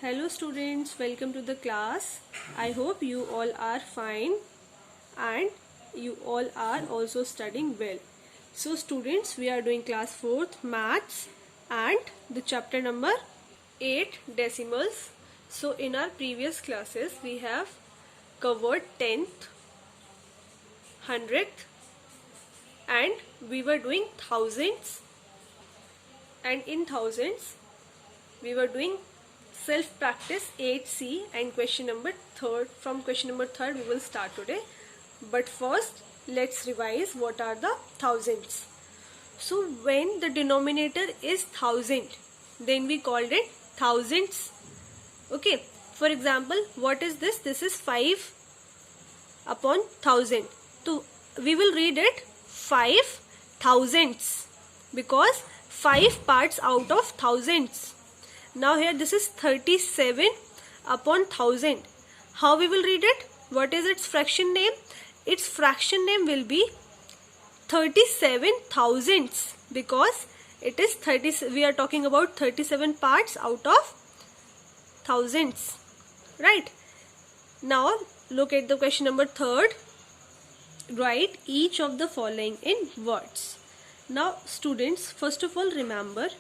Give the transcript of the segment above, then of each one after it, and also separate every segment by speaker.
Speaker 1: Hello students, welcome to the class. I hope you all are fine and you all are also studying well. So students, we are doing class 4th maths and the chapter number 8 decimals. So in our previous classes we have covered 10th, 100th and we were doing thousands, and in thousands we were doing self practice 8C and question number 3rd. From question number 3rd we will start today, but first let's revise what are the thousands. So when the denominator is 1000, then we called it thousands. Okay, for example, what is this? This is 5 upon 1000. So we will read it 5 thousands because 5 parts out of thousands. Now here this is 37 upon 1000. How we will read it? What is its fraction name? Its fraction name will be 37 thousandths because it is 30. We are talking about 37 parts out of thousands, right? Now look at the question number 3rd. Write each of the following in words. Now students, first of all remember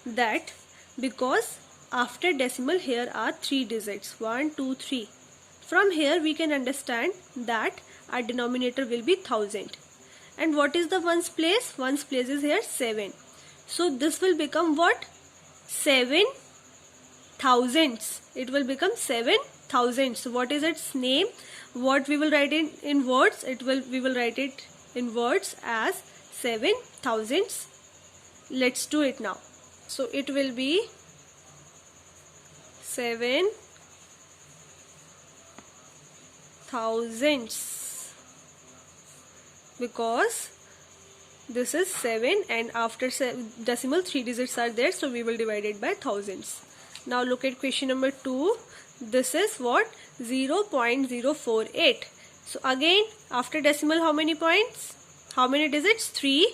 Speaker 1: that because after decimal here are 3 digits 1, 2, 3. From here we can understand that our denominator will be 1000. And what is the ones place? Ones place is here 7. So this will become what? 7 thousandths. It will become 7 thousandths. So what is its name? What we will write in words? We will write it in words as 7 thousandths. Let's do it now. So it will be 7 thousandths because this is 7 and after decimal 3 digits are there, so we will divide it by thousands. Now look at question number 2. This is what? 0.048. So again after decimal how many points? How many digits? 3.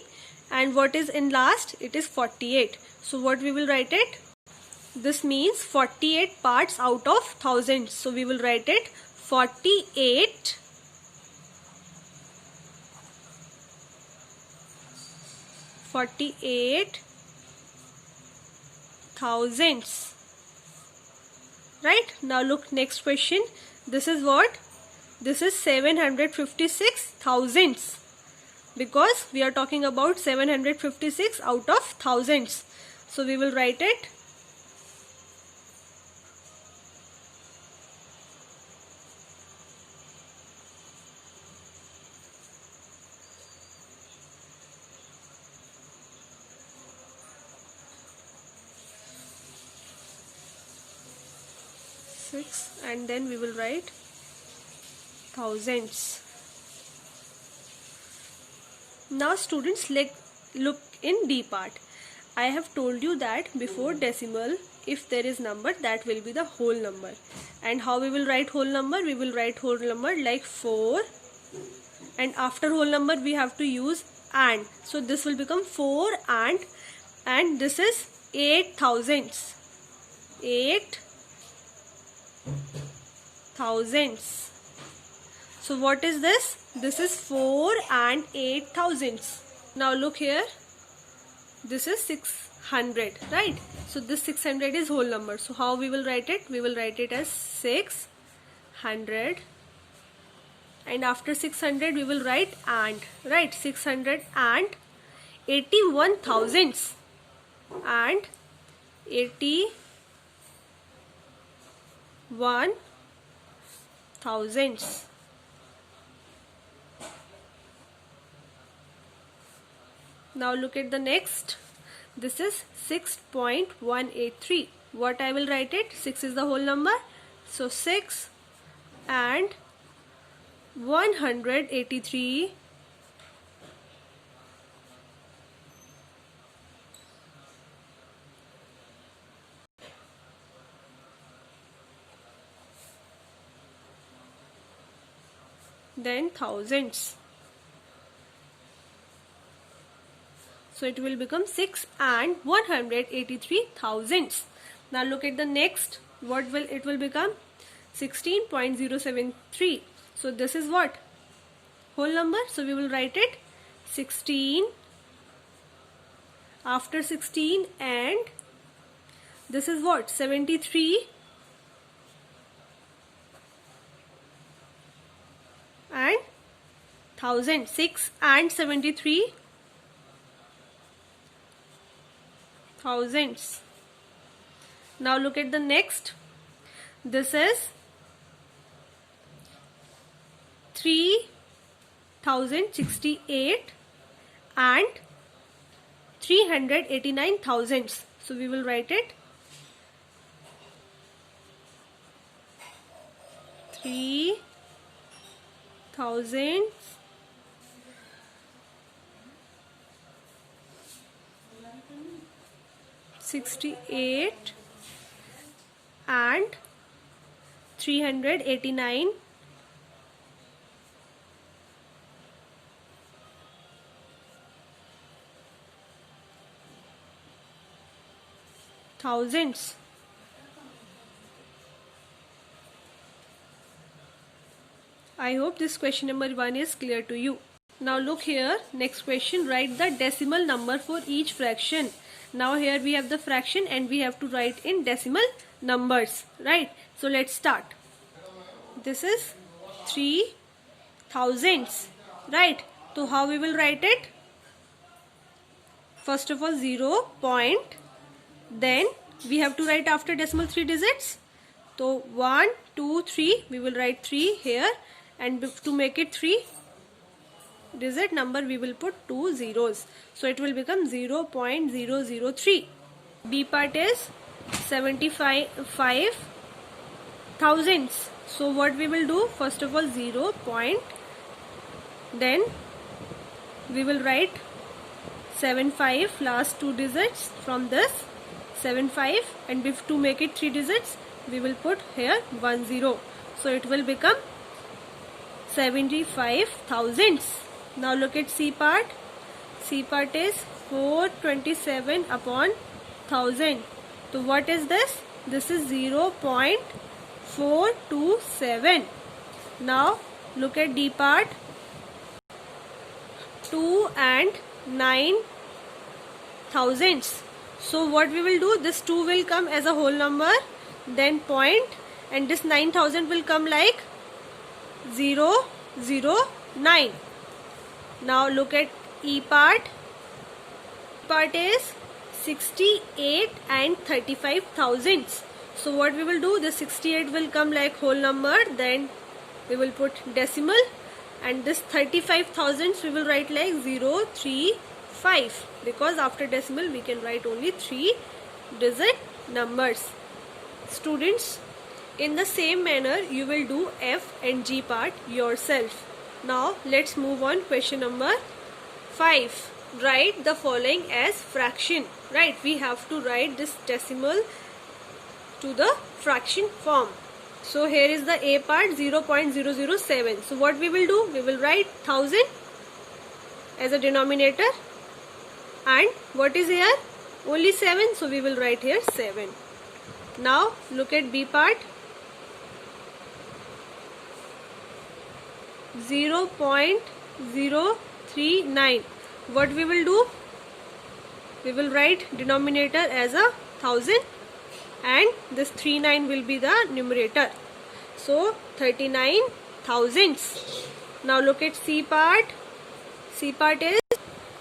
Speaker 1: And what is in last? It is 48. So what we will write it? This means 48 parts out of thousands. So we will write it 48 thousandths. Right? Now look next question. This is what? This is 756 thousandths because we are talking about 756 out of thousands. So we will write it 6 and then we will write thousands. Now students, look in D part. I have told you that before decimal if there is number that will be the whole number. And how we will write whole number? We will write whole number like 4 and after whole number we have to use and. So this will become 4 and this is 8 thousandths. 8 thousandths. So what is this? This is 4 and 8 thousandths. Now look here. This is 600, right? So this 600 is whole number. So how we will write it? We will write it as 600 and after 600 we will write and, right? 600 and 81 thousandths and 81 thousandths. Now look at the next. This is 6.183. What I will write it? 6 is the whole number. So 6 and 183 then thousands. So it will become 6 and 183 thousandths. Now look at the next. what will it will become? 16.073. So this is what? Whole number. So we will write it 16, after 16, and this is what? 73 and 1000. 6 and 73 thousands. Now look at the next. This is 3068 and 389 thousands. So we will write it 3000 68 and 389 thousands. I hope this question number 1 is clear to you. Now look here, next question, write the decimal number for each fraction. Now here we have the fraction and we have to write in decimal numbers, right? So let's start. This is 3 thousands, right? So how we will write it? First of all 0 point, then we have to write after decimal 3 digits. So 1, 2, 3, we will write 3 here, and to make it 3 digit number we will put 2 zeros. So it will become 0.003. B part is 75 thousands. So what we will do? First of all 0 point, then we will write 75 last 2 digits from this 75, and to make it 3 digits we will put here 10. So it will become 75 thousands. Now look at C part. C part is 427 upon 1000. So what is this? This is 0.427. Now look at D part. 2 and 9 thousands. So what we will do? This 2 will come as a whole number, then point, and this 9000 will come like 009. Now look at E part. E part is 68 and 35 thousands. So what we will do? The 68 will come like whole number, then we will put decimal, and this 35 thousands we will write like 035, because after decimal we can write only 3 digit numbers. Students, in the same manner you will do F and G part yourself. Now let's move on. Question number 5. Write the following as fraction. Right, we have to write this decimal to the fraction form. So here is the A part, 0.007. So what we will do? We will write 1000 as a denominator, and what is here? Only 7. So we will write here 7. Now look at B part. 0.039. What we will do? We will write denominator as a 1000, and this 39 will be the numerator. So 39 thousands. Now look at C part. C part is,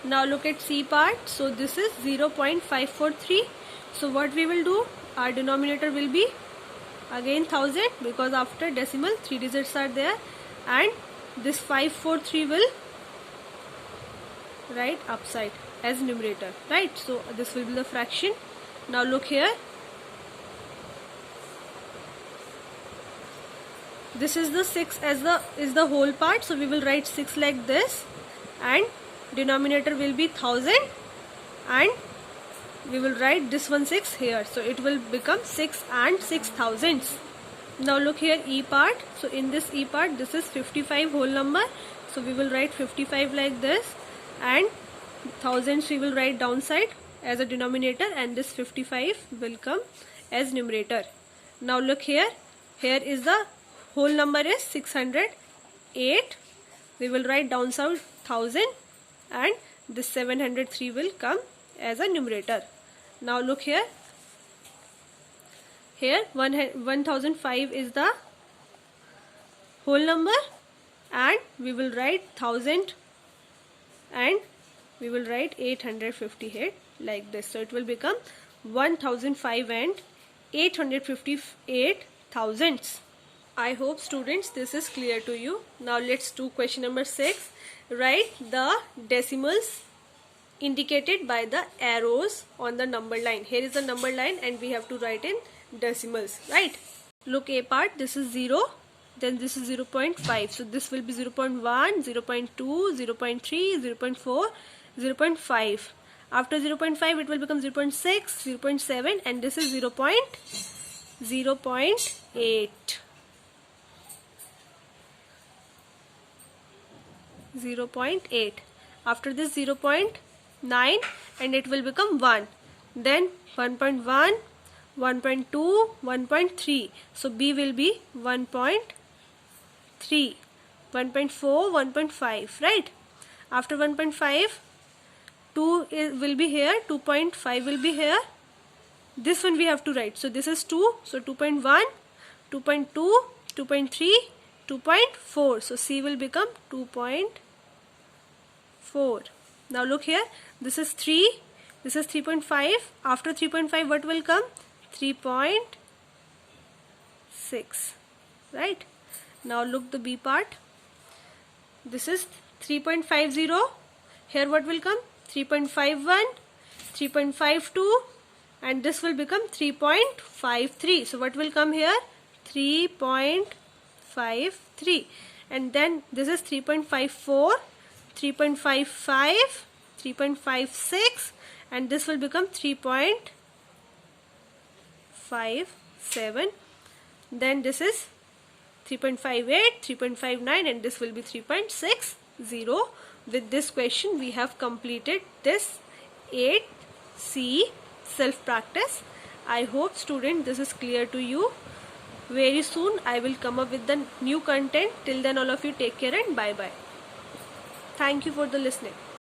Speaker 1: now look at C part. So this is 0.543. So what we will do? Our denominator will be again 1000, because after decimal 3 digits are there, and this 543 will write upside as numerator, right? So this will be the fraction. Now look here. This is the 6 as the whole part. So we will write 6 like this, and denominator will be 1000, and we will write this one 6 here. So it will become 6 and 6 thousands. Now look here, E part. So in this E part, this is 55 whole number. So we will write 55 like this, and thousands we will write downside as a denominator, and this 55 will come as numerator. Now look here. Here is the whole number is 608. We will write downside 1000 and this 703 will come as a numerator. Now look here. Here 1005 is the whole number and we will write 1000 and we will write 858 like this. So it will become 1005 and 858 thousandths. I hope students this is clear to you. Now let's do question number 6. Write the decimals indicated by the arrows on the number line. Here is the number line and we have to write in decimals, right? Look A part, this is 0, then this is 0.5. So this will be 0.1, 0.2, 0.3, 0.4, 0.5. After 0.5 it will become 0.6, 0.7 and this is 0.8. 0.8. After this 0.9 and it will become 1. Then 1.1, 1.2, 1.3. So B will be 1.3, 1.4, 1.5, right? After 1.5, 2 will be here, 2.5 will be here. This one we have to write. So this is 2. So 2.1, 2.2, 2.3, 2.4. So C will become 2.4. Now look here. This is 3. This is 3.5. After 3.5 what will come? 3.6. Right? Now look the B part. This is 3.50. Here what will come? 3.51, 3.52 and this will become 3.53. So what will come here? 3.53 and then this is 3.54, 3.55, 3.56 and this will become 3.57. Then this is 3.58, 3.59 and this will be 3.60. With this question we have completed this 8C self practice. I hope student this is clear to you. Very soon I will come up with the new content. Till then all of you take care and bye bye. Thank you for the listening.